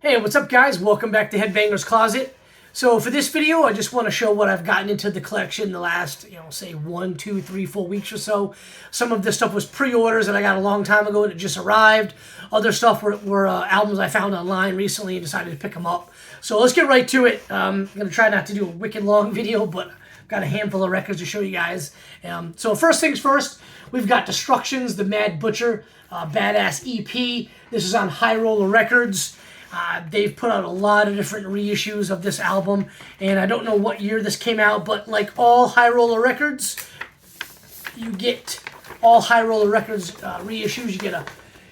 Hey, what's up guys? Welcome back to Headbanger's Closet. So for this video, I just want to show what I've gotten into the collection the last, say 1, 2, 3, 4 weeks or so. Some of this stuff was pre-orders that I got a long time ago and it just arrived. Other stuff were albums I found online recently and decided to pick them up. So let's get right to it. I'm going to try not to do a wicked long video, but I've got a handful of records to show you guys. So first things first, we've got Destruction's The Mad Butcher Badass EP. This is on High Roller Records. They've put out a lot of different reissues of this album, and I don't know what year this came out, but like all High Roller Records, you get all High Roller Records reissues. You get a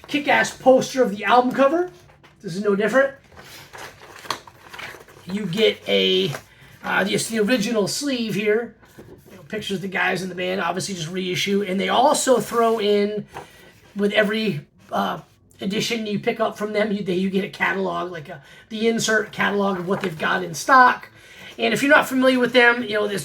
kick-ass poster of the album cover. This is no different. You get a the original sleeve here. Pictures of the guys in the band, obviously just reissue, and they also throw in with every edition you pick up from them, you get a catalog, like the insert catalog of what they've got in stock. And if you're not familiar with them, they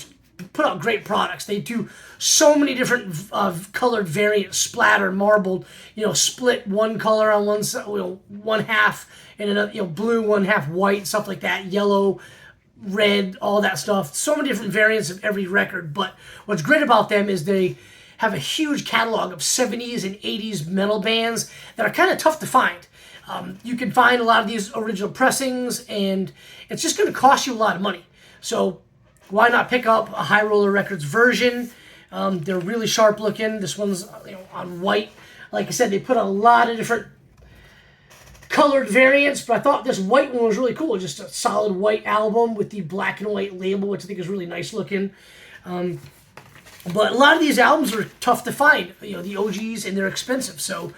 put out great products. They do so many different colored variants, splatter, marbled, split one color on one side, one half, and another, blue, one half white, stuff like that, yellow, red, all that stuff. So many different variants of every record. But what's great about them is they have a huge catalog of 70s and 80s metal bands that are kind of tough to find. You can find a lot of these original pressings, and it's just going to cost you a lot of money. So why not pick up a High Roller Records version? They're really sharp looking. This one's on white. Like I said, they put a lot of different colored variants, but I thought this white one was really cool. Just a solid white album with the black and white label, which I think is really nice looking. But a lot of these albums are tough to find, the OGs, and they're expensive. So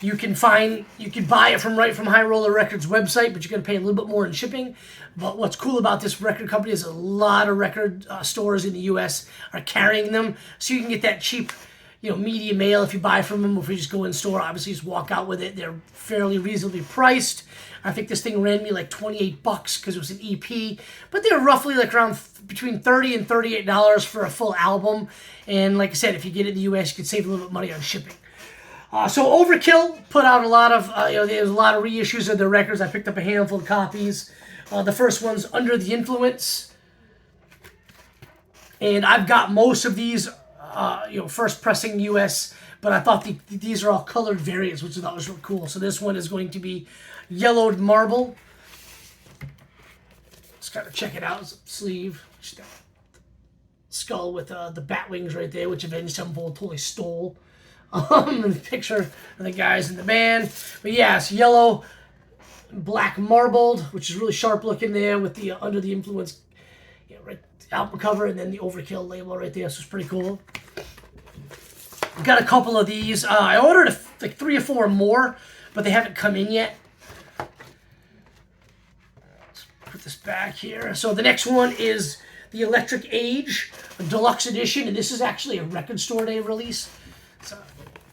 you can buy it from High Roller Records website, but you're going to pay a little bit more in shipping. But what's cool about this record company is a lot of record stores in the U.S. are carrying them, so you can get that cheap, media mail if you buy from them. Or if you just go in store, obviously just walk out with it. They're fairly reasonably priced. I think this thing ran me like $28 because it was an EP, but they're roughly like around between $30 and $38 for a full album. And like I said, if you get it in the U.S., you can save a little bit of money on shipping. So Overkill put out a lot of, there's a lot of reissues of their records. I picked up a handful of copies. The first one's Under the Influence, and I've got most of these, first pressing U.S., but I thought these are all colored variants, which I thought was really cool. So this one is going to be Yellowed Marble. Let's kind of check it out. Sleeve. Skull with the bat wings right there, which Avenged Sevenfold totally stole. The picture of the guys in the band. But yeah, it's yellow, black marbled, which is really sharp looking there with the Under the Influence, right, album cover, and then the Overkill label right there. So it's pretty cool. Got a couple of these. I ordered like 3 or 4 more, but they haven't come in yet. Let's put this back here. So the next one is the Electric Age Deluxe Edition, and this is actually a record store day release. It's a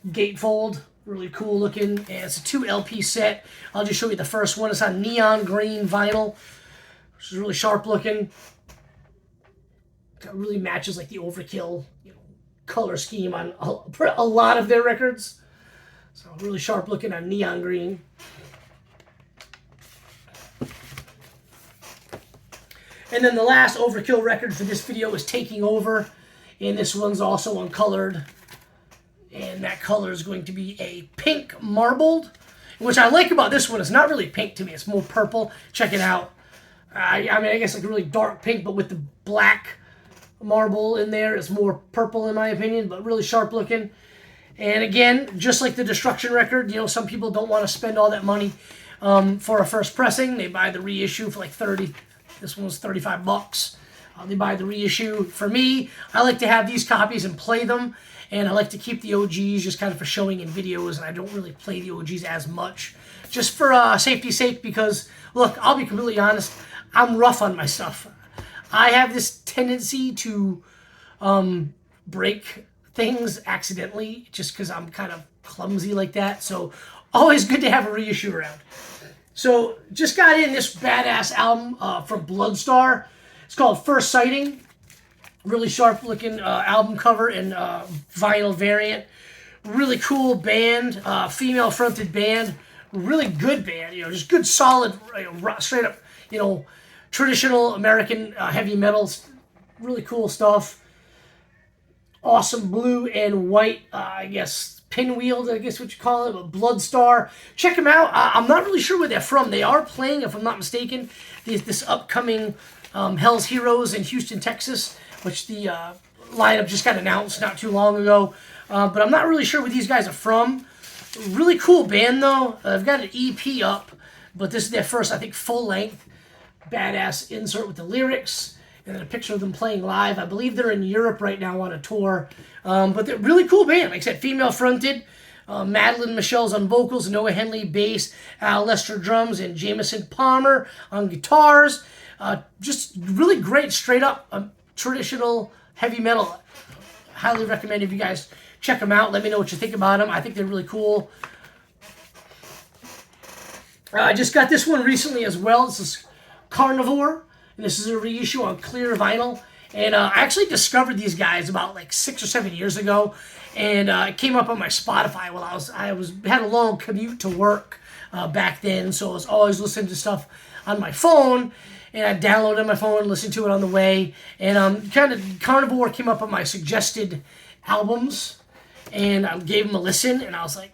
gatefold, really cool looking, and it's a 2 LP set. I'll just show you the first one. It's on neon green vinyl, which is really sharp looking. It really matches like the Overkill, color scheme on a lot of their records. So really sharp looking on neon green. And then the last Overkill record for this video is Taking Over, and this one's also uncolored. And that color is going to be a pink marbled, which I like about this one. It's not really pink to me. It's more purple. Check it out. I guess like a really dark pink, but with the black marble in there, it's more purple in my opinion, but really sharp looking. And again, just like the Destruction record, some people don't want to spend all that money for a first pressing. They buy the reissue for like $30. This one was $35. They buy the reissue. For me, I like to have these copies and play them, and I like to keep the OGs just kind of for showing in videos, and I don't really play the OGs as much, just for safety's sake, because, look, I'll be completely honest, I'm rough on my stuff. I have this tendency to break things accidentally, just because I'm kind of clumsy like that, so always good to have a reissue around. So, just got in this badass album from Bloodstar. It's called First Sighting. Really sharp looking album cover and vinyl variant. Really cool band, female fronted band. really good band, you know, just good, solid, straight up, you know, traditional American heavy metals. Really cool stuff. Awesome blue and white, I guess, pinwheeled, I guess what you call it, a Blood Star. Check them out. I'm not really sure where they're from. They are playing, if I'm not mistaken, this upcoming Hell's Heroes in Houston, Texas, which the lineup just got announced not too long ago. But I'm not really sure where these guys are from. Really cool band, though. I've got an EP up, but this is their first, I think, full-length, badass insert with the lyrics, and then a picture of them playing live. I believe they're in Europe right now on a tour. But they're a really cool band. Like I said, female-fronted. Madeline Michelle's on vocals, Noah Henley bass, Al Lester drums, and Jameson Palmer on guitars. Just really great, straight-up traditional heavy metal. Highly recommend if you guys check them out. Let me know what you think about them. I think they're really cool. I just got this one recently as well. This is Carnivore, and this is a reissue on clear vinyl. And I actually discovered these guys about like 6 or 7 years ago, and it came up on my Spotify while I had a long commute to work back then, so I was always listening to stuff on my phone. And I downloaded it on my phone and listened to it on the way. And kind of Carnivore came up on my suggested albums. And I gave them a listen. And I was like,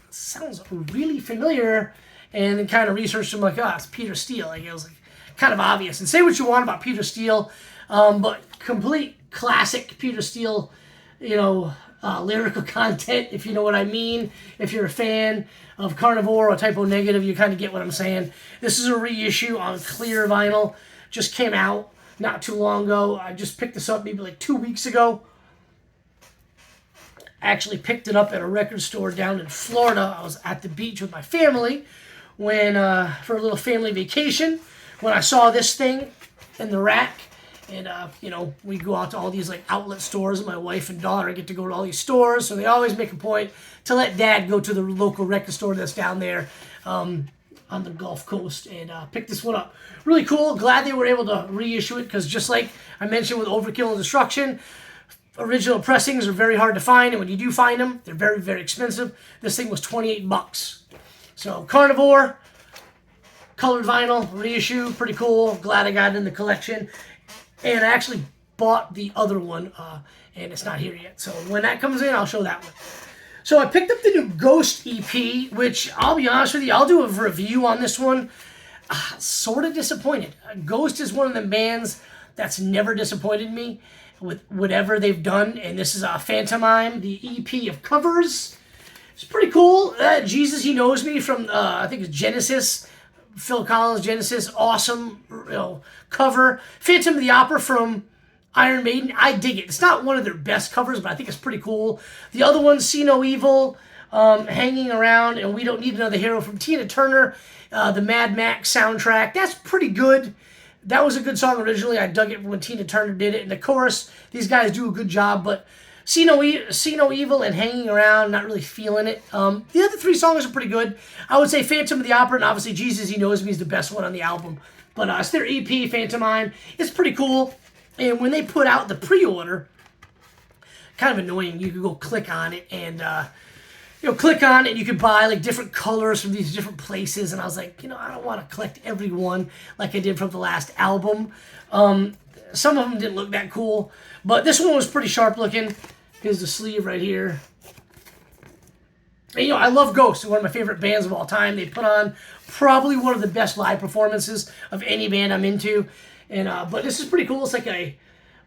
sounds really familiar. And then kind of researched them like, it's Peter Steele. Like, it was like kind of obvious. And say what you want about Peter Steele. But complete classic Peter Steele, you know, lyrical content, if you know what I mean. If you're a fan of Carnivore or Typo Negative, you kind of get what I'm saying. This is a reissue on clear vinyl. Just came out not too long ago. I just picked this up maybe like 2 weeks ago. Actually picked it up at a record store down in Florida. I was at the beach with my family when for a little family vacation when I saw this thing in the rack. And, you know, we go out to all these, like, outlet stores. My wife and daughter get to go to all these stores. So they always make a point to let Dad go to the local record store that's down there on the Gulf Coast and pick this one up. Really cool. Glad they were able to reissue it because just like I mentioned with Overkill and Destruction, original pressings are very hard to find. And when you do find them, they're very, very expensive. This thing was $28. So Carnivore, colored vinyl, reissue, pretty cool. Glad I got it in the collection. And I actually bought the other one, and it's not here yet. So when that comes in, I'll show that one. So I picked up the new Ghost EP, which I'll be honest with you, I'll do a review on this one. Sort of disappointed. Ghost is one of the bands that's never disappointed me with whatever they've done. And this is Phantomime, the EP of covers. It's pretty cool. Jesus, He Knows Me from, I think it's Genesis. Phil Collins, Genesis, awesome, you know, cover. Phantom of the Opera from Iron Maiden, I dig it. It's not one of their best covers, but I think it's pretty cool. The other one, See No Evil, Hanging Around, and We Don't Need Another Hero from Tina Turner, the Mad Max soundtrack. That's pretty good. That was a good song originally. I dug it when Tina Turner did it. And the chorus, these guys do a good job, but See No Evil and Hanging Around, not really feeling it. The other three songs are pretty good. I would say Phantom of the Opera and obviously Jesus, He Knows Me is the best one on the album. But it's their EP, Phantomime. It's pretty cool. And when they put out the pre-order, kind of annoying. You could go click on it and, you know, click on it and you could buy like different colors from these different places. And I was like, you know, I don't want to collect every one like I did from the last album. Some of them didn't look that cool. But this one was pretty sharp looking. Here's the sleeve right here. And, you know, I love Ghost. One of my favorite bands of all time. They put on probably one of the best live performances of any band I'm into. And but this is pretty cool. It's like a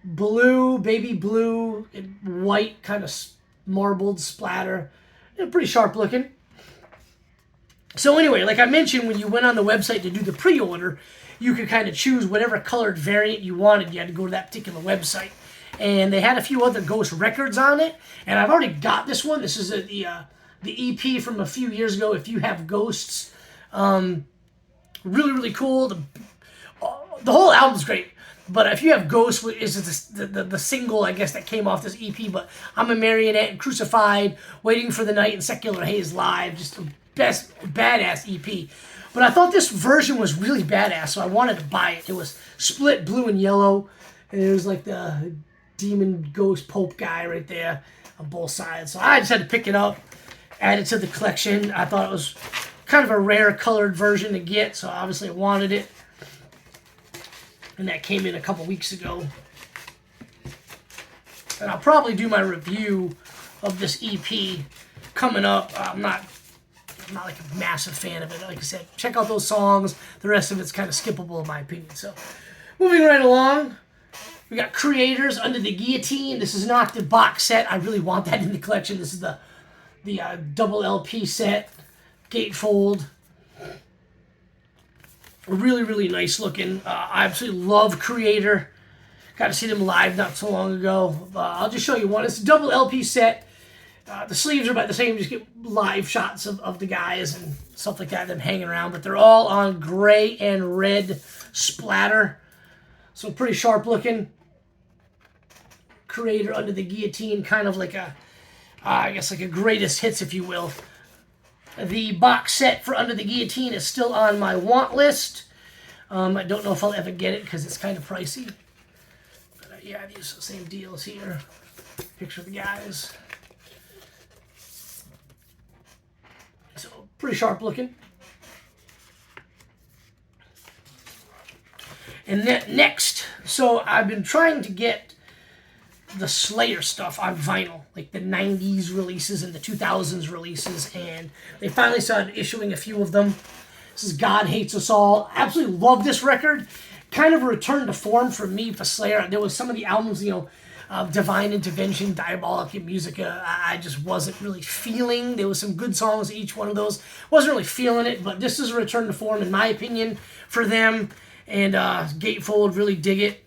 blue, baby blue, and white kind of marbled splatter. You know, pretty sharp looking. So anyway, like I mentioned, when you went on the website to do the pre-order, you could kind of choose whatever colored variant you wanted. You had to go to that particular website. And they had a few other Ghost records on it. And I've already got this one. This is the EP from a few years ago, If You Have Ghosts. Really, really cool. The whole album's great. But If You Have Ghosts is the single, I guess, that came off this EP. But I'm a Marionette and Crucified, Waiting for the Night, and Secular Haze Live. Just the best, badass EP. But I thought this version was really badass, so I wanted to buy it. It was split blue and yellow. And it was like the demon ghost pope guy right there on both sides. So I just had to pick it up, add it to the collection. I thought it was kind of a rare colored version to get, so obviously I wanted it. And that came in a couple weeks ago. And I'll probably do my review of this EP coming up. I'm not like a massive fan of it. Like I said, check out those songs. The rest of it's kind of skippable in my opinion. So, moving right along, we got Kreator's Under the Guillotine. This is not the box set. I really want that in the collection. This is the double LP set, gatefold. Really, really nice looking. I absolutely love Kreator. Got to see them live not so long ago. I'll just show you one. It's a double LP set. The sleeves are about the same. Just get live shots of the guys and stuff like that, them hanging around. But they're all on gray and red splatter. So pretty sharp looking. Kreator Under the Guillotine, kind of like a, I guess like a greatest hits, if you will. The box set for Under the Guillotine is still on my want list. I don't know if I'll ever get it because it's kind of pricey. But yeah, these are the same deals here. Picture of the guys. So, pretty sharp looking. And then next, so I've been trying to get the Slayer stuff on vinyl, like the 90s releases and the 2000s releases, and they finally started issuing a few of them. This is God Hates Us All. Absolutely love this record. Kind of a return to form for me for Slayer. There was some of the albums, you know, Divine Intervention, Diabolic Musica, I just wasn't really feeling. There was some good songs, each one of those. Wasn't really feeling it, but this is a return to form, in my opinion, for them. And Gatefold, really dig it.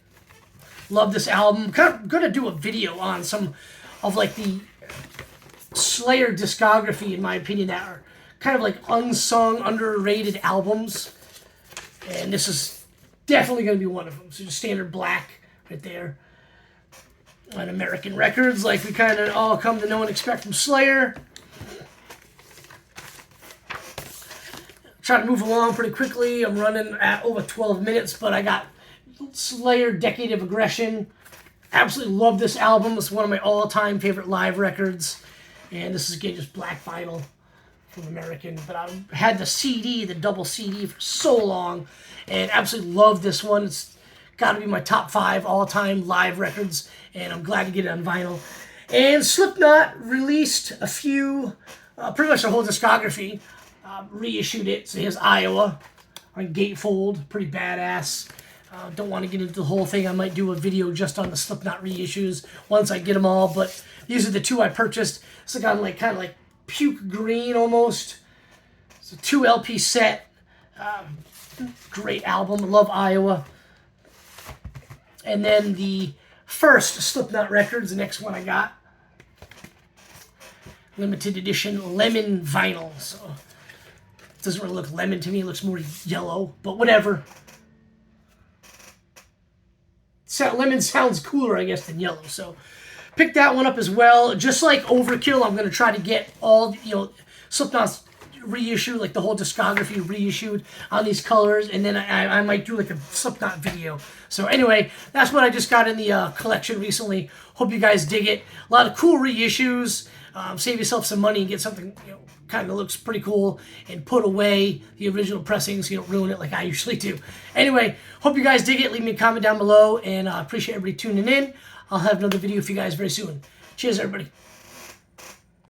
Love this album. Kind of gonna do a video on some of like the Slayer discography, in my opinion, that are kind of like unsung, underrated albums. And this is definitely gonna be one of them. So just standard black right there. On American Records, like we kind of all come to know and expect from Slayer. Try to move along pretty quickly. I'm running at over 12 minutes, but I got Slayer Decade of Aggression. Absolutely love this album. It's one of my all-time favorite live records. And this is, again, just black vinyl from American. But I had the CD, the double CD, for so long, and absolutely love this one. It's got to be my top 5 all-time live records, and I'm glad to get it on vinyl. And Slipknot released a few, pretty much their whole discography, reissued it. So here's Iowa on Gatefold, pretty badass. Don't want to get into the whole thing. I might do a video just on the Slipknot reissues once I get them all, but these are the 2 I purchased. It's like on like kind of like puke green almost. It's a 2 LP set. Great album. Love Iowa. And then the first Slipknot records, the next one I got. Limited edition lemon vinyl. So it doesn't really look lemon to me. It looks more yellow, but whatever. So lemon sounds cooler, I guess, than yellow. So pick that one up as well. Just like Overkill, I'm going to try to get all, you know, Slipknot's reissue, like the whole discography reissued on these colors, and then I might do like a Slipknot video. So anyway, that's what I just got in the collection recently. Hope you guys dig it. A lot of cool reissues. Save yourself some money and get something, you know, kind of looks pretty cool, and put away the original pressings so you don't ruin it like I usually do. Anyway, hope you guys dig it. Leave me a comment down below, and I appreciate everybody tuning in. I'll have another video for you guys very soon. Cheers, everybody.